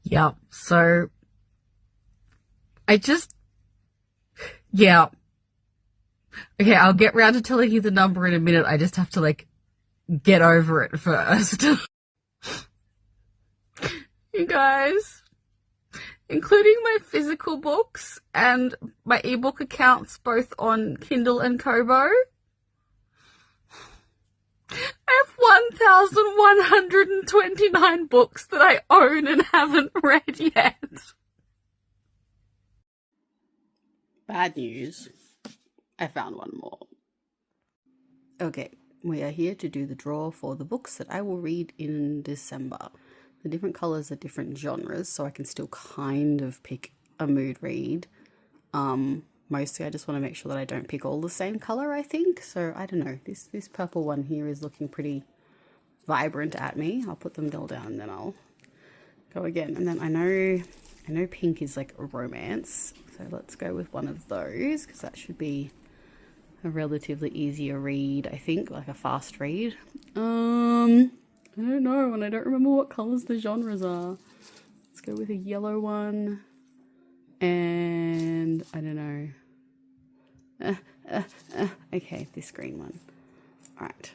Yeah. So I just, yeah. Okay, I'll get round to telling you the number in a minute. I just have to get over it first. You guys, including my physical books and my ebook accounts both on Kindle and Kobo, I have 1,129 books that I own and haven't read yet. Bad news. I found one more. Okay, we are here to do the draw for the books that I will read in December. The different colours are different genres, so I can still kind of pick a mood read. Mostly I just want to make sure that I don't pick all the same colour, I think. So I don't know, this purple one here is looking pretty vibrant at me. I'll put them all down and then I'll go again. And then I know pink is like a romance, so let's go with one of those because that should be a relatively easier read, I think, like a fast read. I don't know, and I don't remember what colours the genres are. Let's go with a yellow one, and I don't know. Okay, this green one. All right.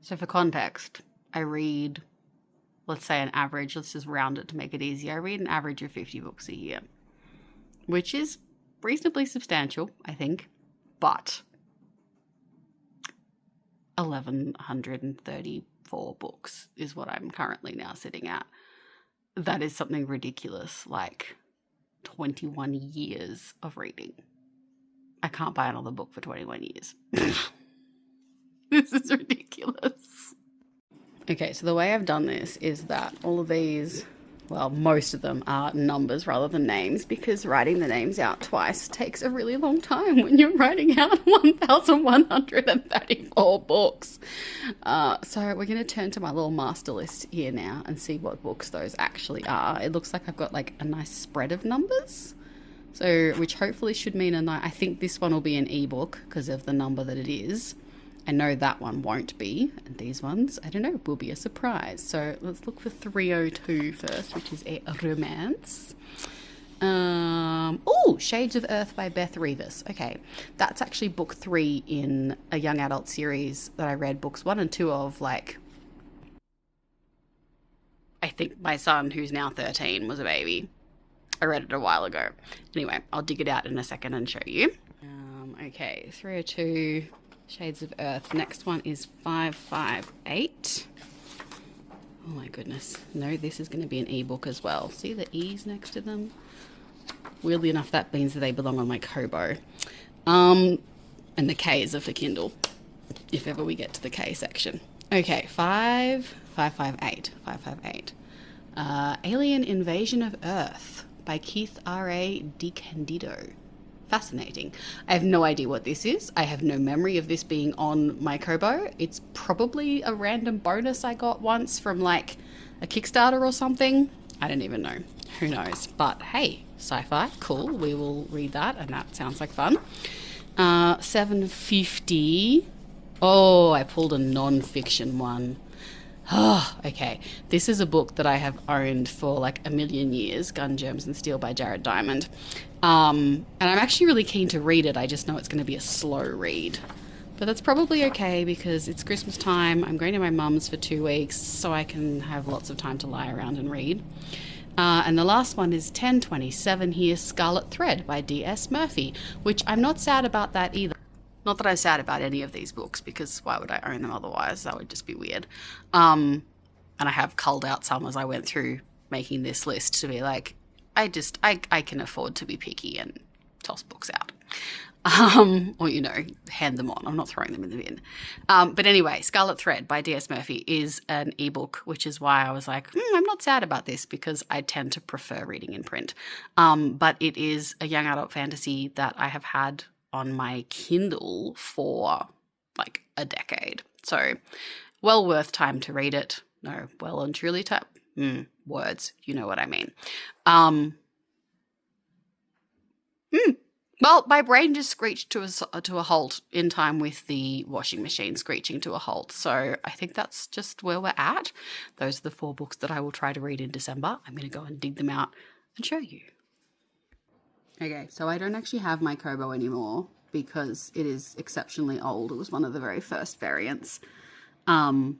So for context, I read, let's say an average, let's just round it to make it easy. I read an average of 50 books a year, which is reasonably substantial, I think, but 1,134 books is what I'm currently now sitting at. That is something ridiculous, like 21 years of reading. I can't buy another book for 21 years. This is ridiculous. Okay, so the way I've done this is that all of these, well, most of them are numbers rather than names, because writing the names out twice takes a really long time when you're writing out 1,134 books. So we're going to turn to my little master list here now and see what books those actually are. It looks like I've got like a nice spread of numbers, so which hopefully should mean I think this one will be an ebook because of the number that it is. I know that one won't be, and these ones, I don't know, will be a surprise. So let's look for 302 first, which is a romance. Oh, Shades of Earth by Beth Revis. Okay, that's actually book 3 in a young adult series that I read books 1 and 2 of, like, I think my son, who's now 13, was a baby. I read it a while ago. Anyway, I'll dig it out in a second and show you. Okay, 302... Shades of Earth. Next one is 558. Oh my goodness. No, this is going to be an ebook as well. See the E's next to them? Weirdly enough, that means that they belong on my Kobo. And the K's are for Kindle, if ever we get to the K section. Okay, 558. Alien Invasion of Earth by Keith R.A. DiCandido. Fascinating. I have no idea what this is. I have no memory of this being on my Kobo. It's probably a random bonus I got once from like a Kickstarter or something. I don't even know. Who knows? But hey, sci-fi, cool. We will read that, and that sounds like fun. 750. Oh, I pulled a non-fiction one. Oh, okay. This is a book that I have owned for like a million years, Gun, Germs and Steel by Jared Diamond. And I'm actually really keen to read it. I just know it's going to be a slow read. But that's probably okay because it's Christmas time. I'm going to my mum's for 2 weeks, so I can have lots of time to lie around and read. And the last one is 1027 here, Scarlet Thread by D.S. Murphy, which I'm not sad about that either. Not that I'm sad about any of these books, because why would I own them otherwise? That would just be weird. And I have culled out some as I went through making this list to be like, I can afford to be picky and toss books out. Or, hand them on. I'm not throwing them in the bin. But anyway, Scarlet Thread by D.S. Murphy is an ebook, which is why I was like, I'm not sad about this because I tend to prefer reading in print. But it is a young adult fantasy that I have had on my Kindle for like a decade. So well worth time to read it. No, well and truly time. Words, you know what I mean. Well, my brain just screeched to a halt in time with the washing machine screeching to a halt. So I think that's just where we're at. Those are the 4 books that I will try to read in December. I'm going to go and dig them out and show you. Okay, so I don't actually have my Kobo anymore because it is exceptionally old. It was one of the very first variants. And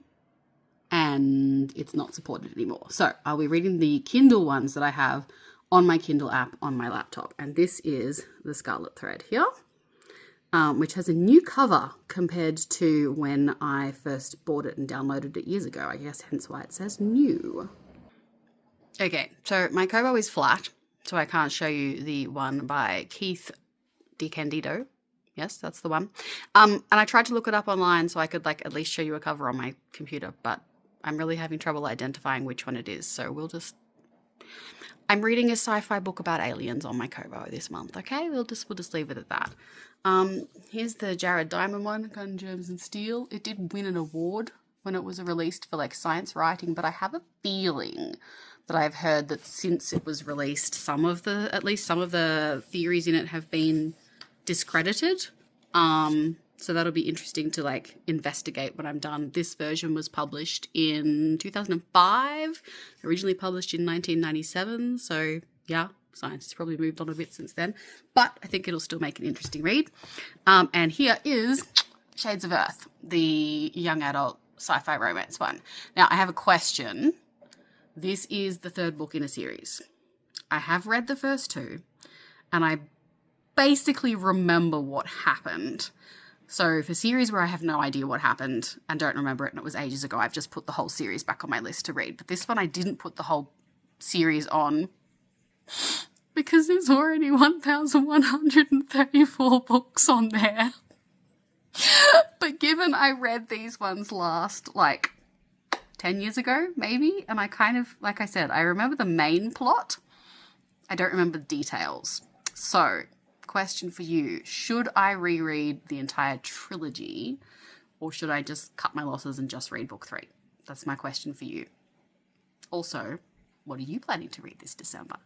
it's not supported anymore. So I'll be reading the Kindle ones that I have on my Kindle app on my laptop. And this is the Scarlet Thread here, which has a new cover compared to when I first bought it and downloaded it years ago. I guess hence why it says new. Okay, so my Kobo is flat, so I can't show you the one by Keith DeCandido. Yes, that's the one. And I tried to look it up online so I could at least show you a cover on my computer, but I'm really having trouble identifying which one it is. So I'm reading a sci-fi book about aliens on my Kobo this month. Okay, we'll just leave it at that. Here's the Jared Diamond one, Gun, Germs and Steel. It did win an award when it was released for science writing, but I have a feeling that I've heard that since it was released, at least some of the theories in it have been discredited. So that'll be interesting to investigate when I'm done. This version was published in 2005, originally published in 1997. So yeah, science has probably moved on a bit since then, but I think it'll still make an interesting read. And here is Shades of Earth, the young adult sci-fi romance one. Now I have a question. This is the 3rd book in a series. I have read the first 2 and I basically remember what happened. So for series where I have no idea what happened and don't remember it and it was ages ago, I've just put the whole series back on my list to read. But this one I didn't put the whole series on because there's already 1,134 books on there. But given I read these ones last 10 years ago maybe, and I kind of, like I said, I remember the main plot. I don't remember the details. So question for you, should I reread the entire trilogy or should I just cut my losses and just read book 3? That's my question for you. Also, what are you planning to read this December?